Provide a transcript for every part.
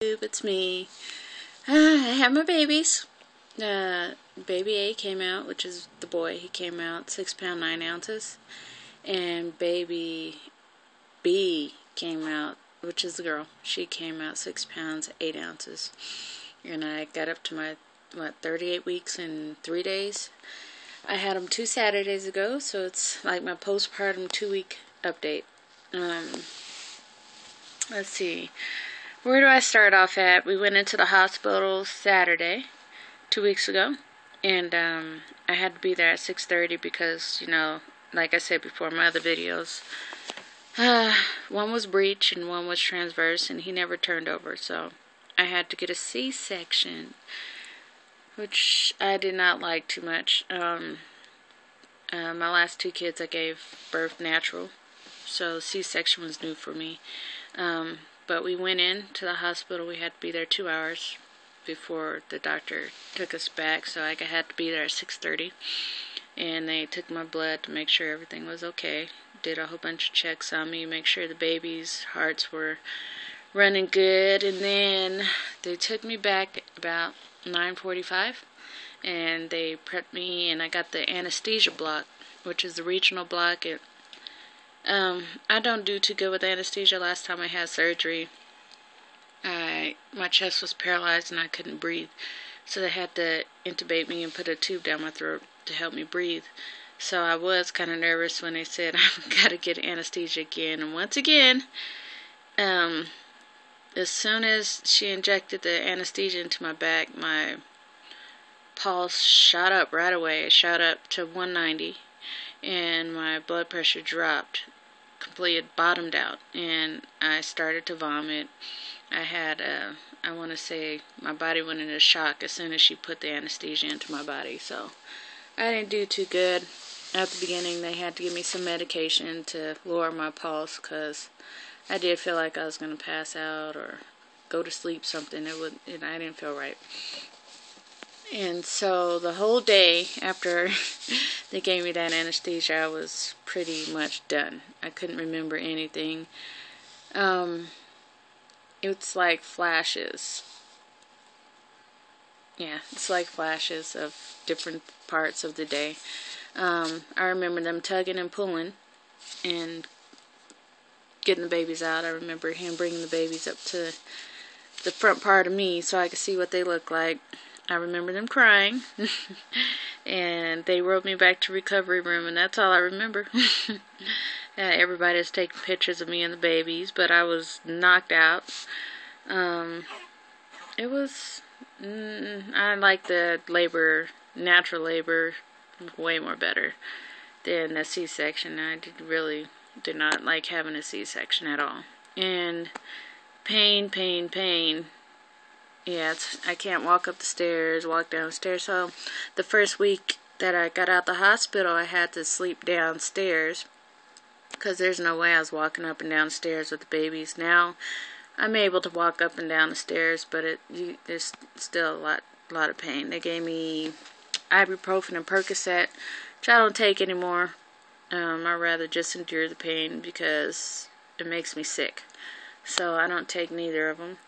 It's me. I have my babies. Baby A came out, which is the boy. He came out 6 pounds 9 ounces, and baby B came out, which is the girl. She came out 6 pounds 8 ounces, and I got up to my 38 weeks and 3 days. I had them 2 Saturdays ago, so it's like my postpartum 2-week update. Let's see. Where do I start off at? We went into the hospital Saturday, 2 weeks ago, and I had to be there at 6:30 because, like I said before in my other videos, one was breech and one was transverse, and he never turned over, so I had to get a C-section, which I did not like too much. My last 2 kids I gave birth natural, so C-section was new for me. But we went in to the hospital. We had to be there 2 hours before the doctor took us back, so I had to be there at 6:30. And they took my blood to make sure everything was okay. Did a whole bunch of checks on me, make sure the babies' hearts were running good. And then they took me back about 9:45, and they prepped me, and I got the anesthesia block, which is the regional block. I don't do too good with anesthesia. Last time I had surgery, my chest was paralyzed and I couldn't breathe. So they had to intubate me and put a tube down my throat to help me breathe. So I was kind of nervous when they said I've got to get anesthesia again. And once again, as soon as she injected the anesthesia into my back, my pulse shot up right away. It shot up to 190. And my blood pressure dropped, completely bottomed out, and I started to vomit. I had, I want to say, my body went into shock as soon as she put the anesthesia into my body, so I didn't do too good. At the beginning, they had to give me some medication to lower my pulse, because I did feel like I was going to pass out or go to sleep, something. I didn't feel right. And so the whole day after they gave me that anesthesia, I was pretty much done. I couldn't remember anything. It's like flashes. Yeah, it's like flashes of different parts of the day. I remember them tugging and pulling and getting the babies out. I remember him bringing the babies up to the front part of me so I could see what they look like. I remember them crying, and they rode me back to recovery room, and that's all I remember. Everybody was taking pictures of me and the babies, but I was knocked out. It was, I like the natural labor, way more better than the C-section. I did not like having a C-section at all. And pain. Yeah, I can't walk up the stairs, walk down the stairs. So the first week that I got out the hospital, I had to sleep downstairs because there's no way I was walking up and down the stairs with the babies. Now I'm able to walk up and down the stairs, but there's still a lot of pain. They gave me ibuprofen and Percocet, which I don't take anymore. I'd rather just endure the pain because it makes me sick. So I don't take neither of them.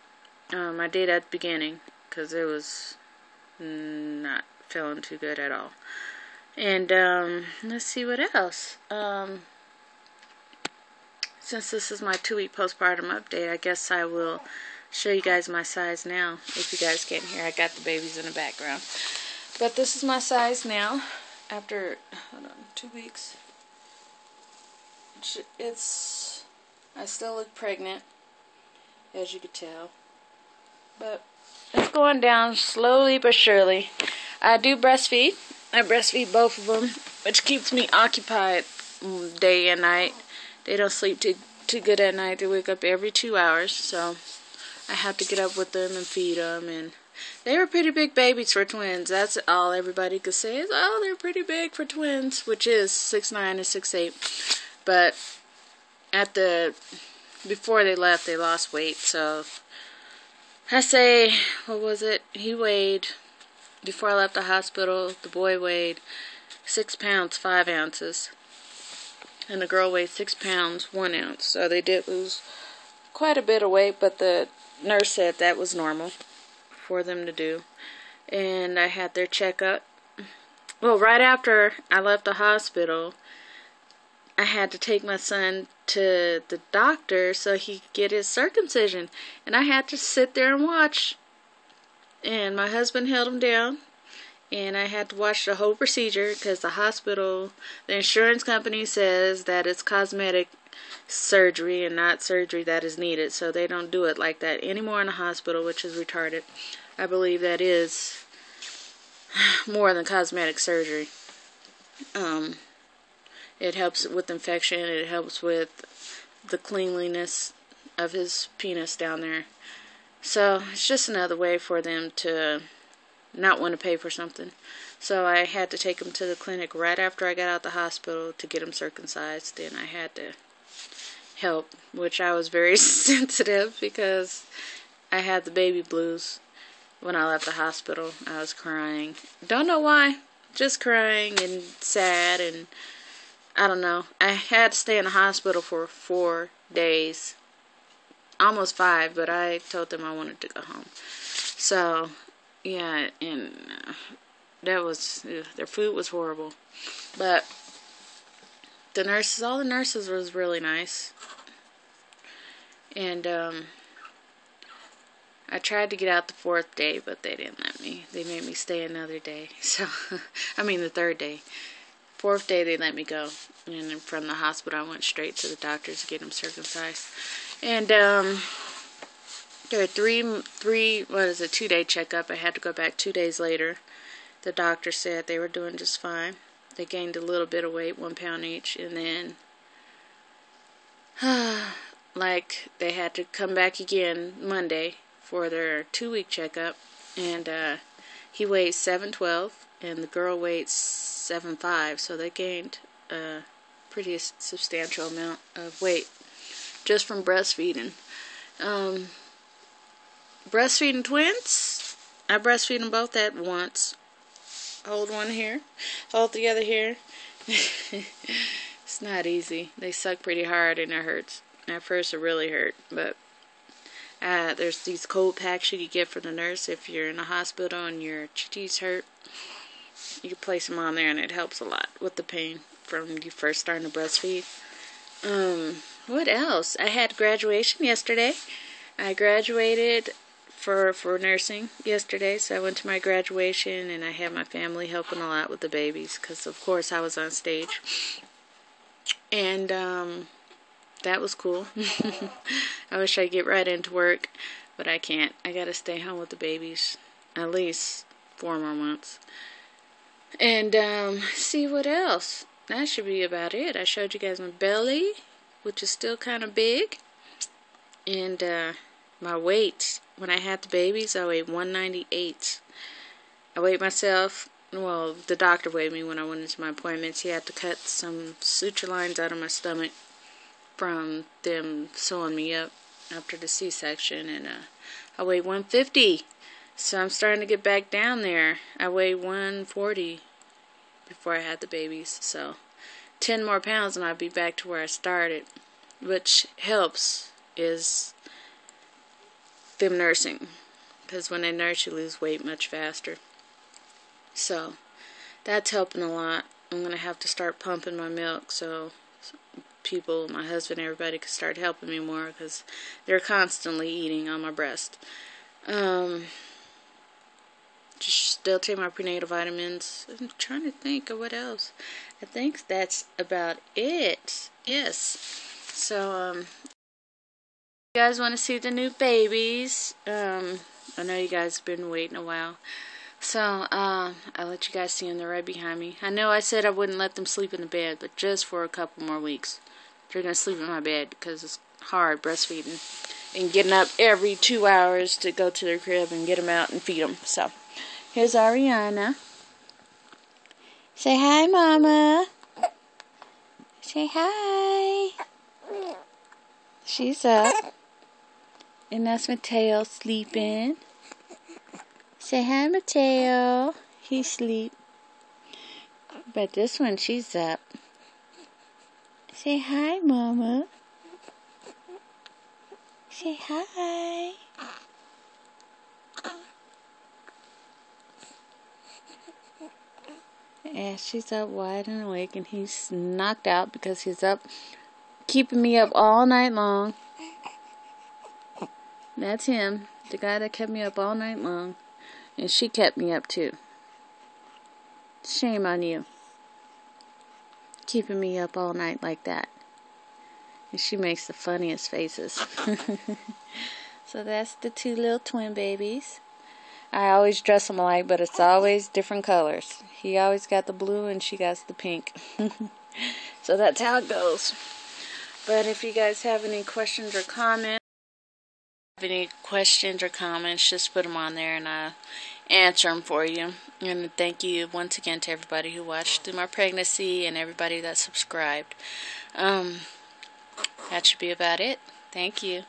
I did at the beginning because it was not feeling too good at all. And let's see what else. Since this is my 2-week postpartum update, I guess I will show you guys my size now. If you guys can't hear, I got the babies in the background. But this is my size now after 2 weeks. I still look pregnant, as you could tell. But it's going down slowly but surely. I do breastfeed. I breastfeed both of them, which keeps me occupied day and night. They don't sleep too good at night. They wake up every 2 hours, so I have to get up with them and feed them. And they were pretty big babies for twins. That's all everybody could say is, oh, they're pretty big for twins, which is 6'9" and 6'8". But before they left, they lost weight, so I say, what was it? He weighed, before I left the hospital, the boy weighed 6 pounds 5 ounces. And the girl weighed 6 pounds 1 ounce. So they did lose quite a bit of weight, but the nurse said that was normal for them to do. And I had their checkup. Well, right after I left the hospital, I had to take my son to the doctor so he could get his circumcision. And I had to sit there and watch. And my husband held him down. And I had to watch the whole procedure because the hospital, the insurance company says that it's cosmetic surgery and not surgery that is needed. So they don't do it like that anymore in the hospital, which is retarded. I believe that is more than cosmetic surgery. It helps with infection. It helps with the cleanliness of his penis down there. So it's just another way for them to not want to pay for something. So I had to take him to the clinic right after I got out of the hospital to get him circumcised. Then I had to help, which I was very sensitive because I had the baby blues. When I left the hospital, I was crying. Don't know why. Just crying and sad, and I don't know. I had to stay in the hospital for 4 days. Almost 5, but I told them I wanted to go home. So, yeah, and that was, their food was horrible. But the nurses, all the nurses was really nice. And, I tried to get out the 4th day, but they didn't let me. They made me stay another day. So, I mean the 3rd day. 4th day they let me go. And from the hospital I went straight to the doctors to get him circumcised. And there were 2-day checkup. I had to go back 2 days later. The doctor said they were doing just fine. They gained a little bit of weight, 1 pound each, and then like they had to come back again Monday for their 2-week checkup, and he weighs 7'12", and the girl weighs 7'5", so they gained a pretty substantial amount of weight just from breastfeeding. Breastfeeding twins, I breastfeed them both at once. Hold one here, hold the other here. It's not easy. They suck pretty hard and it hurts. At first it really hurt, but there's these cold packs you could get from the nurse if you're in a hospital and your chitties hurt. You can place them on there and it helps a lot with the pain from you first starting to breastfeed. What else? I had graduation yesterday. I graduated for nursing yesterday, so I went to my graduation and I had my family helping a lot with the babies because of course I was on stage. And that was cool. I wish I could get right into work, but I can't. I gotta stay home with the babies at least 4 more months. And see what else. That should be about it. I showed you guys my belly, which is still kind of big, and my weight. When I had the babies, I weighed 198. I weighed myself. Well, the doctor weighed me when I went into my appointments. He had to cut some suture lines out of my stomach from them sewing me up after the C-section, and I weighed 150. So I'm starting to get back down there. I weighed 140 before I had the babies. So 10 more pounds and I'll be back to where I started, which helps is them nursing, because when they nurse you lose weight much faster. So that's helping a lot. I'm going to have to start pumping my milk so people, my husband, everybody can start helping me more because they're constantly eating on my breast. Just still take my prenatal vitamins. I'm trying to think of what else. I think that's about it. Yes. So, you guys want to see the new babies? I know you guys have been waiting a while. So, I'll let you guys see them. They're right behind me. I know I said I wouldn't let them sleep in the bed, but just for a couple more weeks. They're going to sleep in my bed because it's hard breastfeeding and getting up every 2 hours to go to their crib and get them out and feed them. So, here's Ariana. Say hi, Mama. Say hi. She's up. And that's Mateo sleeping. Say hi, Mateo. He's asleep. But this one, she's up. Say hi, Mama. Say hi. Yeah, she's up wide and awake, and he's knocked out because he's up keeping me up all night long. That's him, the guy that kept me up all night long. And she kept me up too. Shame on you, keeping me up all night like that. And she makes the funniest faces. So that's the two little twin babies. I always dress them alike, but it's always different colors. He always got the blue and she got the pink. So that's how it goes. But if you guys have any questions or comments, just put them on there and I'll answer them for you. And thank you once again to everybody who watched through my pregnancy and everybody that subscribed. That should be about it. Thank you.